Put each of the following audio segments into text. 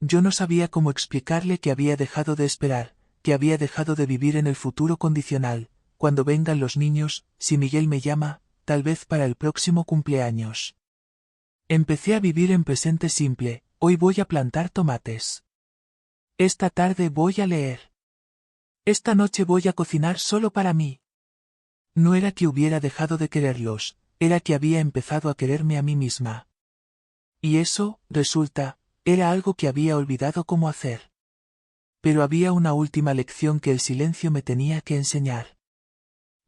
Yo no sabía cómo explicarle que había dejado de esperar, que había dejado de vivir en el futuro condicional. Cuando vengan los niños, si Miguel me llama, tal vez para el próximo cumpleaños. Empecé a vivir en presente simple. Hoy voy a plantar tomates. Esta tarde voy a leer. Esta noche voy a cocinar solo para mí. No era que hubiera dejado de quererlos, era que había empezado a quererme a mí misma. Y eso, resulta, era algo que había olvidado cómo hacer. Pero había una última lección que el silencio me tenía que enseñar.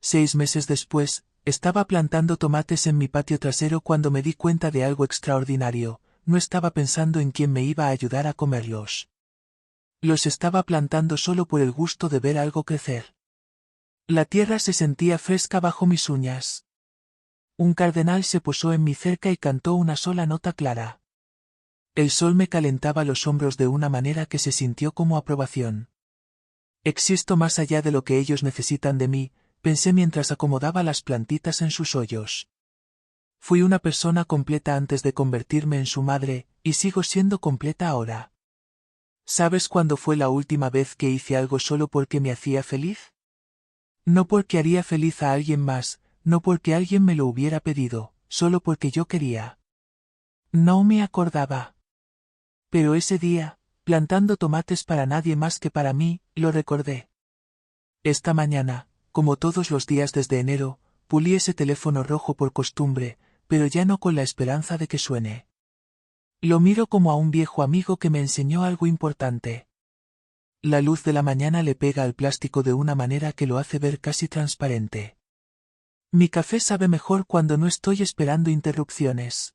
6 meses después, estaba plantando tomates en mi patio trasero cuando me di cuenta de algo extraordinario. No estaba pensando en quién me iba a ayudar a comerlos. Los estaba plantando solo por el gusto de ver algo crecer. La tierra se sentía fresca bajo mis uñas. Un cardenal se posó en mi cerca y cantó una sola nota clara. El sol me calentaba los hombros de una manera que se sintió como aprobación. Existo más allá de lo que ellos necesitan de mí, pensé mientras acomodaba las plantitas en sus hoyos. Fui una persona completa antes de convertirme en su madre, y sigo siendo completa ahora. ¿Sabes cuándo fue la última vez que hice algo solo porque me hacía feliz? No porque haría feliz a alguien más, no porque alguien me lo hubiera pedido, solo porque yo quería. No me acordaba. Pero ese día, plantando tomates para nadie más que para mí, lo recordé. Esta mañana, como todos los días desde enero, pulí ese teléfono rojo por costumbre, pero ya no con la esperanza de que suene. Lo miro como a un viejo amigo que me enseñó algo importante. La luz de la mañana le pega al plástico de una manera que lo hace ver casi transparente. Mi café sabe mejor cuando no estoy esperando interrupciones.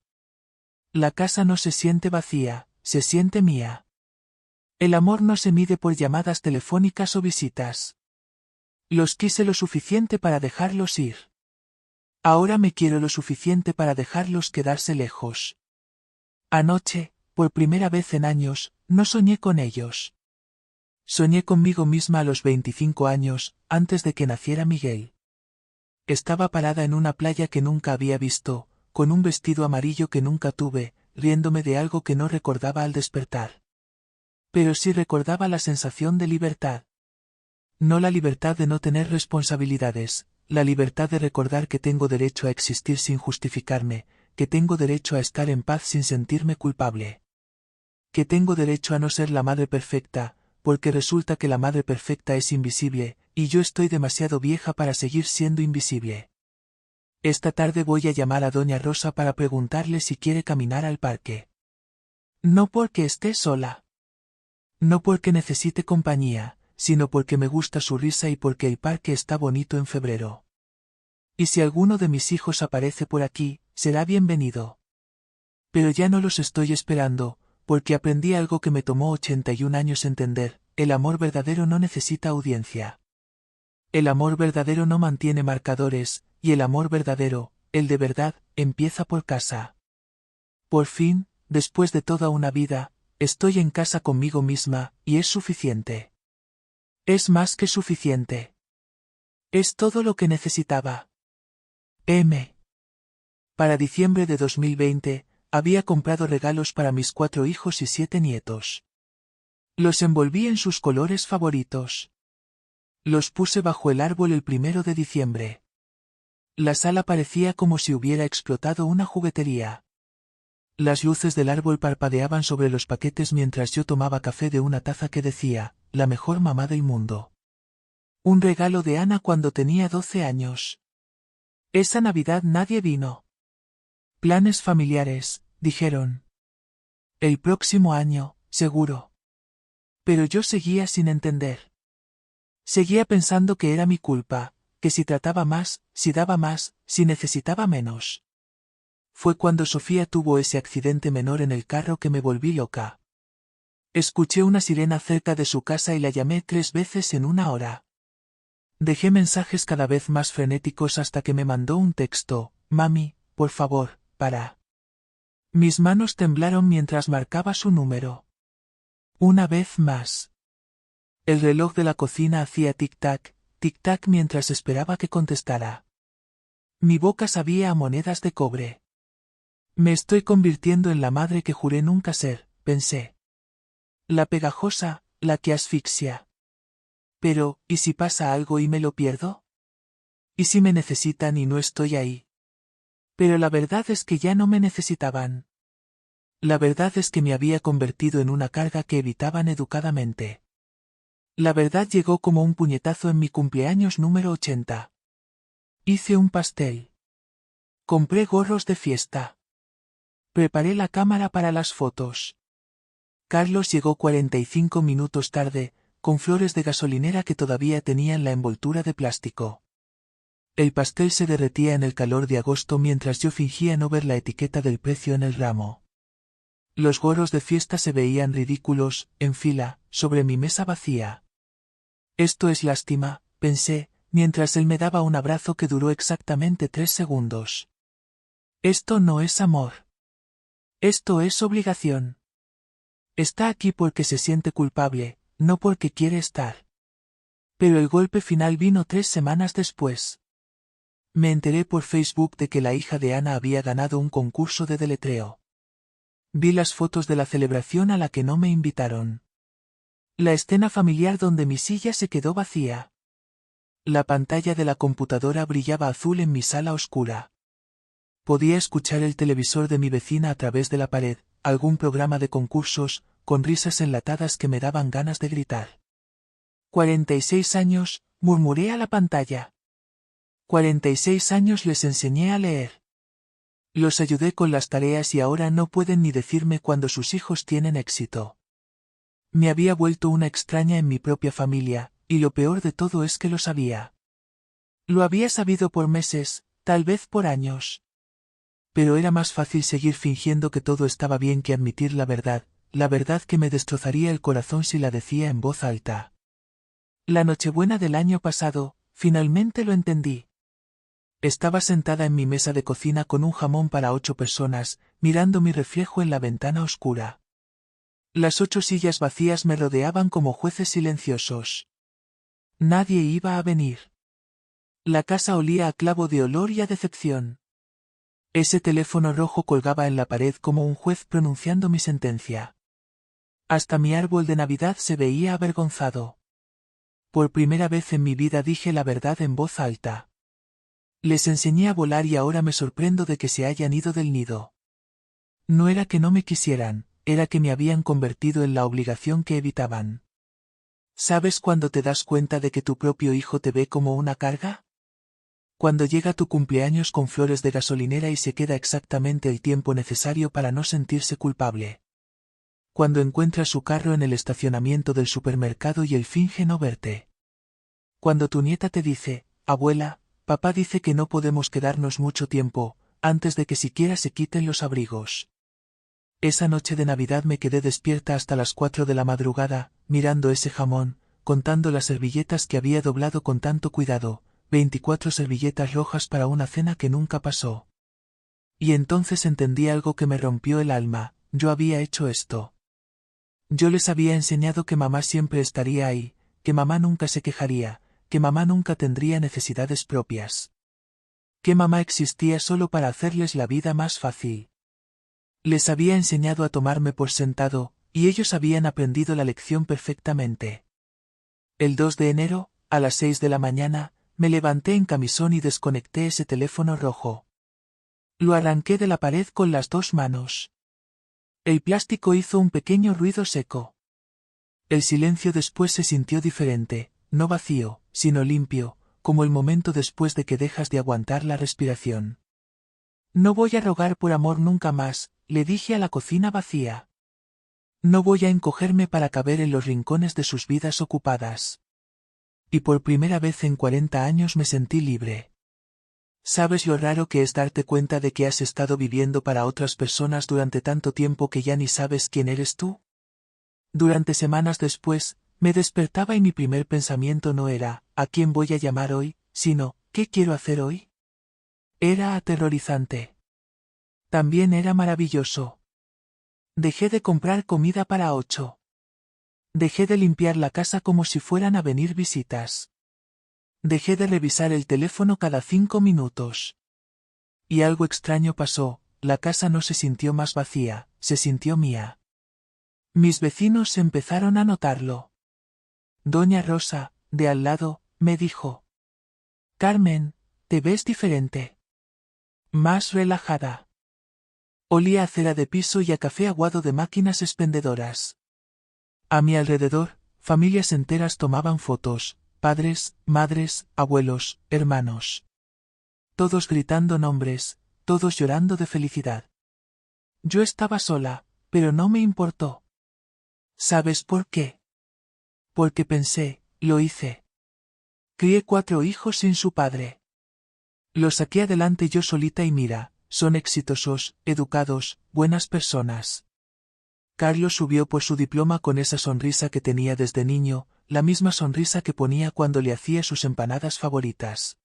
La casa no se siente vacía, se siente mía. El amor no se mide por llamadas telefónicas o visitas. Los quise lo suficiente para dejarlos ir. Ahora me quiero lo suficiente para dejarlos quedarse lejos. Anoche, por primera vez en años, no soñé con ellos. Soñé conmigo misma a los 25 años, antes de que naciera Miguel. Estaba parada en una playa que nunca había visto, con un vestido amarillo que nunca tuve, riéndome de algo que no recordaba al despertar. Pero sí recordaba la sensación de libertad. No la libertad de no tener responsabilidades, la libertad de recordar que tengo derecho a existir sin justificarme, que tengo derecho a estar en paz sin sentirme culpable. Que tengo derecho a no ser la madre perfecta, porque resulta que la madre perfecta es invisible, y yo estoy demasiado vieja para seguir siendo invisible. Esta tarde voy a llamar a Doña Rosa para preguntarle si quiere caminar al parque. No porque esté sola. No porque necesite compañía, sino porque me gusta su risa y porque el parque está bonito en febrero. Y si alguno de mis hijos aparece por aquí, será bienvenido. Pero ya no los estoy esperando, porque aprendí algo que me tomó 81 años entender: el amor verdadero no necesita audiencia. El amor verdadero no mantiene marcadores, y el amor verdadero, el de verdad, empieza por casa. Por fin, después de toda una vida, estoy en casa conmigo misma, y es suficiente. Es más que suficiente. Es todo lo que necesitaba. Para diciembre de 2020, había comprado regalos para mis 4 hijos y 7 nietos. Los envolví en sus colores favoritos. Los puse bajo el árbol el 1 de diciembre. La sala parecía como si hubiera explotado una juguetería. Las luces del árbol parpadeaban sobre los paquetes mientras yo tomaba café de una taza que decía: la mejor mamá del mundo. Un regalo de Ana cuando tenía 12 años. Esa Navidad nadie vino. Planes familiares, dijeron. El próximo año, seguro. Pero yo seguía sin entender. Seguía pensando que era mi culpa, que si trataba más, si daba más, si necesitaba menos. Fue cuando Sofía tuvo ese accidente menor en el carro que me volví loca. Escuché una sirena cerca de su casa y la llamé 3 veces en una hora. Dejé mensajes cada vez más frenéticos hasta que me mandó un texto: mami, por favor, para. Mis manos temblaron mientras marcaba su número. Una vez más. El reloj de la cocina hacía tic-tac mientras esperaba que contestara. Mi boca sabía a monedas de cobre. Me estoy convirtiendo en la madre que juré nunca ser, pensé. La pegajosa, la que asfixia. Pero, ¿y si pasa algo y me lo pierdo? ¿Y si me necesitan y no estoy ahí? Pero la verdad es que ya no me necesitaban. La verdad es que me había convertido en una carga que evitaban educadamente. La verdad llegó como un puñetazo en mi cumpleaños número 80. Hice un pastel. Compré gorros de fiesta. Preparé la cámara para las fotos. Carlos llegó 45 minutos tarde, con flores de gasolinera que todavía tenían la envoltura de plástico. El pastel se derretía en el calor de agosto mientras yo fingía no ver la etiqueta del precio en el ramo. Los gorros de fiesta se veían ridículos, en fila, sobre mi mesa vacía. Esto es lástima, pensé, mientras él me daba un abrazo que duró exactamente 3 segundos. Esto no es amor. Esto es obligación. Está aquí porque se siente culpable, no porque quiere estar. Pero el golpe final vino 3 semanas después. Me enteré por Facebook de que la hija de Ana había ganado un concurso de deletreo. Vi las fotos de la celebración a la que no me invitaron. La escena familiar donde mi silla se quedó vacía. La pantalla de la computadora brillaba azul en mi sala oscura. Podía escuchar el televisor de mi vecina a través de la pared, algún programa de concursos, con risas enlatadas que me daban ganas de gritar. 46 años, murmuré a la pantalla. 46 años les enseñé a leer. Los ayudé con las tareas y ahora no pueden ni decirme cuando sus hijos tienen éxito. Me había vuelto una extraña en mi propia familia, y lo peor de todo es que lo sabía. Lo había sabido por meses, tal vez por años. Pero era más fácil seguir fingiendo que todo estaba bien que admitir la verdad que me destrozaría el corazón si la decía en voz alta. La Nochebuena del año pasado, finalmente lo entendí. Estaba sentada en mi mesa de cocina con un jamón para 8 personas, mirando mi reflejo en la ventana oscura. Las 8 sillas vacías me rodeaban como jueces silenciosos. Nadie iba a venir. La casa olía a clavo de olor y a decepción. Ese teléfono rojo colgaba en la pared como un juez pronunciando mi sentencia. Hasta mi árbol de Navidad se veía avergonzado. Por primera vez en mi vida dije la verdad en voz alta. Les enseñé a volar y ahora me sorprendo de que se hayan ido del nido. No era que no me quisieran, era que me habían convertido en la obligación que evitaban. ¿Sabes cuando te das cuenta de que tu propio hijo te ve como una carga? Cuando llega tu cumpleaños con flores de gasolinera y se queda exactamente el tiempo necesario para no sentirse culpable. Cuando encuentras su carro en el estacionamiento del supermercado y él finge no verte. Cuando tu nieta te dice, abuela, papá dice que no podemos quedarnos mucho tiempo, antes de que siquiera se quiten los abrigos. Esa noche de Navidad me quedé despierta hasta las 4 de la madrugada, mirando ese jamón, contando las servilletas que había doblado con tanto cuidado, 24 servilletas rojas para una cena que nunca pasó. Y entonces entendí algo que me rompió el alma, yo había hecho esto. Yo les había enseñado que mamá siempre estaría ahí, que mamá nunca se quejaría, que mamá nunca tendría necesidades propias. Que mamá existía solo para hacerles la vida más fácil. Les había enseñado a tomarme por sentado, y ellos habían aprendido la lección perfectamente. El 2 de enero, a las 6 de la mañana, me levanté en camisón y desconecté ese teléfono rojo. Lo arranqué de la pared con las 2 manos. El plástico hizo un pequeño ruido seco. El silencio después se sintió diferente, no vacío, sino limpio, como el momento después de que dejas de aguantar la respiración. No voy a rogar por amor nunca más, le dije a la cocina vacía. No voy a encogerme para caber en los rincones de sus vidas ocupadas. Y por primera vez en 40 años me sentí libre. ¿Sabes lo raro que es darte cuenta de que has estado viviendo para otras personas durante tanto tiempo que ya ni sabes quién eres tú? Durante semanas después, me despertaba y mi primer pensamiento no era, ¿a quién voy a llamar hoy?, sino, ¿qué quiero hacer hoy? Era aterrorizante. También era maravilloso. Dejé de comprar comida para 8. Dejé de limpiar la casa como si fueran a venir visitas. Dejé de revisar el teléfono cada 5 minutos. Y algo extraño pasó, la casa no se sintió más vacía, se sintió mía. Mis vecinos empezaron a notarlo. Doña Rosa, de al lado, me dijo: Carmen, te ves diferente. Más relajada. Olía a cera de piso y a café aguado de máquinas expendedoras. A mi alrededor, familias enteras tomaban fotos, padres, madres, abuelos, hermanos. Todos gritando nombres, todos llorando de felicidad. Yo estaba sola, pero no me importó. ¿Sabes por qué? Porque pensé, lo hice. Crié 4 hijos sin su padre. Los saqué adelante yo solita y mira, son exitosos, educados, buenas personas. Carlos subió por su diploma con esa sonrisa que tenía desde niño, la misma sonrisa que ponía cuando le hacía sus empanadas favoritas.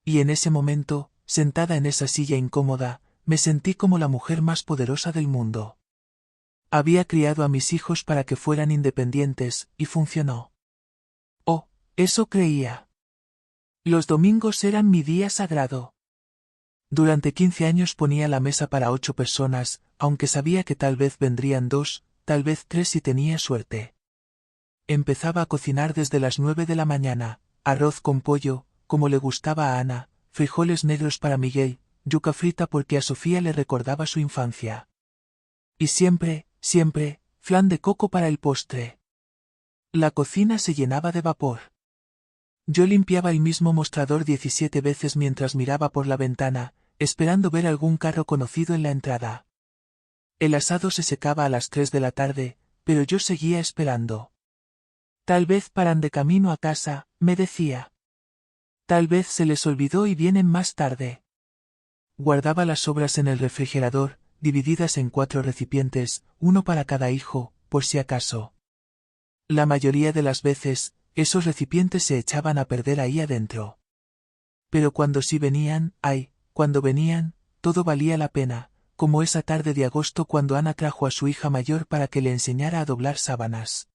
Y en ese momento, sentada en esa silla incómoda, me sentí como la mujer más poderosa del mundo. Había criado a mis hijos para que fueran independientes, y funcionó. Oh, eso creía. Los domingos eran mi día sagrado. Durante 15 años ponía la mesa para 8 personas, aunque sabía que tal vez vendrían 2, tal vez 3 si tenía suerte. Empezaba a cocinar desde las 9 de la mañana, arroz con pollo, como le gustaba a Ana, frijoles negros para Miguel, yuca frita porque a Sofía le recordaba su infancia. Y siempre, flan de coco para el postre. La cocina se llenaba de vapor. Yo limpiaba el mismo mostrador 17 veces mientras miraba por la ventana, esperando ver algún carro conocido en la entrada. El asado se secaba a las 3 de la tarde, pero yo seguía esperando. Tal vez paran de camino a casa, me decía. Tal vez se les olvidó y vienen más tarde. Guardaba las sobras en el refrigerador, divididas en 4 recipientes, uno para cada hijo, por si acaso. La mayoría de las veces, esos recipientes se echaban a perder ahí adentro. Pero cuando sí venían, cuando venían, todo valía la pena, como esa tarde de agosto cuando Ana trajo a su hija mayor para que le enseñara a doblar sábanas.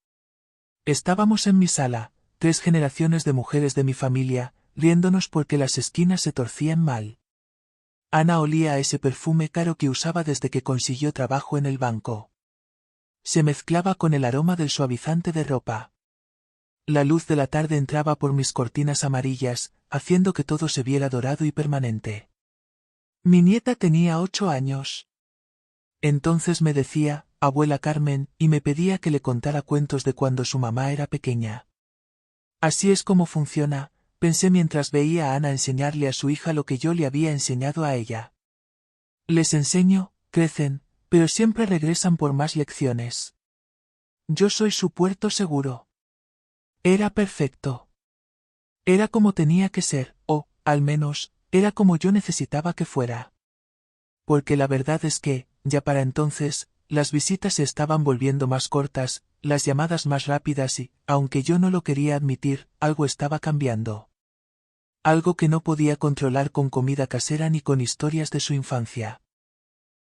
Estábamos en mi sala, 3 generaciones de mujeres de mi familia, riéndonos porque las esquinas se torcían mal. Ana olía a ese perfume caro que usaba desde que consiguió trabajo en el banco. Se mezclaba con el aroma del suavizante de ropa. La luz de la tarde entraba por mis cortinas amarillas, haciendo que todo se viera dorado y permanente. Mi nieta tenía 8 años. Entonces me decía, abuela Carmen, y me pedía que le contara cuentos de cuando su mamá era pequeña. Así es como funciona, pensé mientras veía a Ana enseñarle a su hija lo que yo le había enseñado a ella. Les enseño, crecen, pero siempre regresan por más lecciones. Yo soy su puerto seguro. Era perfecto. Era como tenía que ser, o, al menos, era como yo necesitaba que fuera. Porque la verdad es que, ya para entonces, las visitas se estaban volviendo más cortas, las llamadas más rápidas y, aunque yo no lo quería admitir, algo estaba cambiando. Algo que no podía controlar con comida casera ni con historias de su infancia.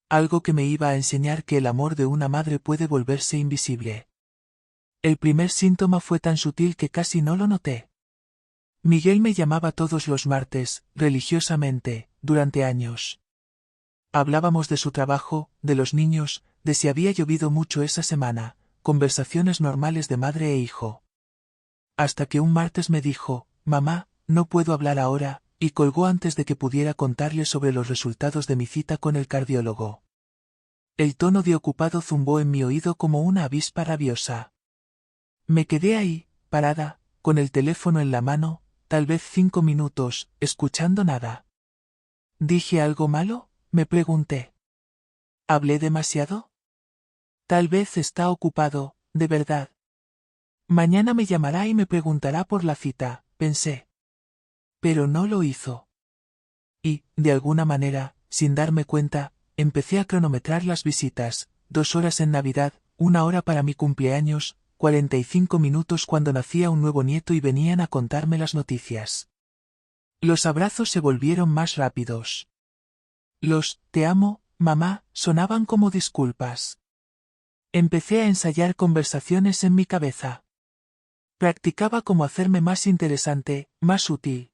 Algo que me iba a enseñar que el amor de una madre puede volverse invisible. El primer síntoma fue tan sutil que casi no lo noté. Miguel me llamaba todos los martes, religiosamente, durante años. Hablábamos de su trabajo, de los niños, de si había llovido mucho esa semana, conversaciones normales de madre e hijo. Hasta que un martes me dijo, mamá, no puedo hablar ahora, y colgó antes de que pudiera contarle sobre los resultados de mi cita con el cardiólogo. El tono de ocupado zumbó en mi oído como una avispa rabiosa. Me quedé ahí, parada, con el teléfono en la mano, tal vez 5 minutos, escuchando nada. ¿Dije algo malo?, me pregunté. ¿Hablé demasiado? Tal vez está ocupado, de verdad. Mañana me llamará y me preguntará por la cita, pensé. Pero no lo hizo. Y, de alguna manera, sin darme cuenta, empecé a cronometrar las visitas, 2 horas en Navidad, 1 hora para mi cumpleaños, 45 minutos cuando nacía un nuevo nieto y venían a contarme las noticias. Los abrazos se volvieron más rápidos. Los «te amo, mamá» sonaban como disculpas. Empecé a ensayar conversaciones en mi cabeza. Practicaba cómo hacerme más interesante, más útil.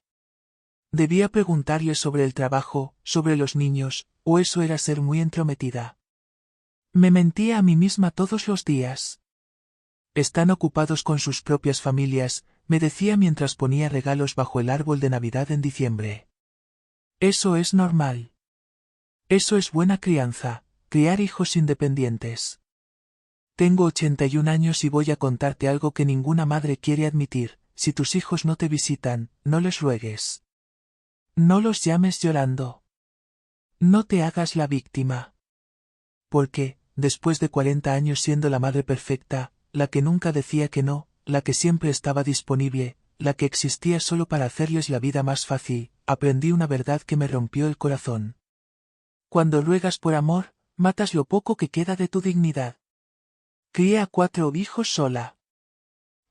Debía preguntarle sobre el trabajo, sobre los niños, o eso era ser muy entrometida. Me mentía a mí misma todos los días. Están ocupados con sus propias familias, me decía mientras ponía regalos bajo el árbol de Navidad en diciembre. Eso es normal. Eso es buena crianza, criar hijos independientes. Tengo 81 años y voy a contarte algo que ninguna madre quiere admitir: si tus hijos no te visitan, no les ruegues. No los llames llorando. No te hagas la víctima. Porque, después de 40 años siendo la madre perfecta, la que nunca decía que no, la que siempre estaba disponible, la que existía solo para hacerles la vida más fácil, aprendí una verdad que me rompió el corazón. Cuando ruegas por amor, matas lo poco que queda de tu dignidad. Crié a 4 hijos sola.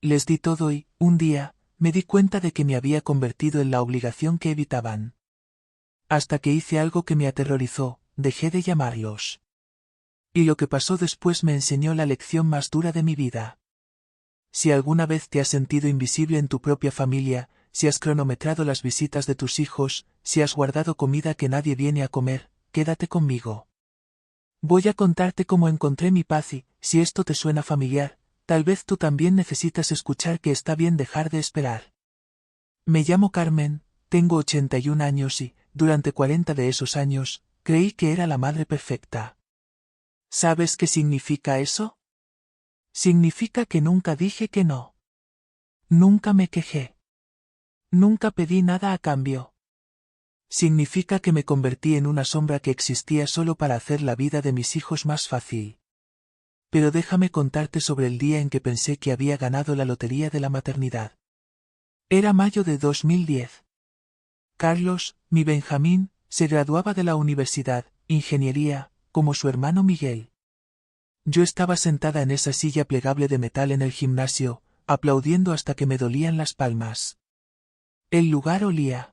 Les di todo y, un día, me di cuenta de que me había convertido en la obligación que evitaban. Hasta que hice algo que me aterrorizó: dejé de llamarlos. Y lo que pasó después me enseñó la lección más dura de mi vida. Si alguna vez te has sentido invisible en tu propia familia, si has cronometrado las visitas de tus hijos, si has guardado comida que nadie viene a comer, quédate conmigo. Voy a contarte cómo encontré mi paz y, si esto te suena familiar, tal vez tú también necesitas escuchar que está bien dejar de esperar. Me llamo Carmen, tengo 81 años y, durante 40 de esos años, creí que era la madre perfecta. ¿Sabes qué significa eso? Significa que nunca dije que no. Nunca me quejé. Nunca pedí nada a cambio. Significa que me convertí en una sombra que existía solo para hacer la vida de mis hijos más fácil. Pero déjame contarte sobre el día en que pensé que había ganado la lotería de la maternidad. Era mayo de 2010. Carlos, mi Benjamín, se graduaba de la universidad, ingeniería, como su hermano Miguel. Yo estaba sentada en esa silla plegable de metal en el gimnasio, aplaudiendo hasta que me dolían las palmas. El lugar olía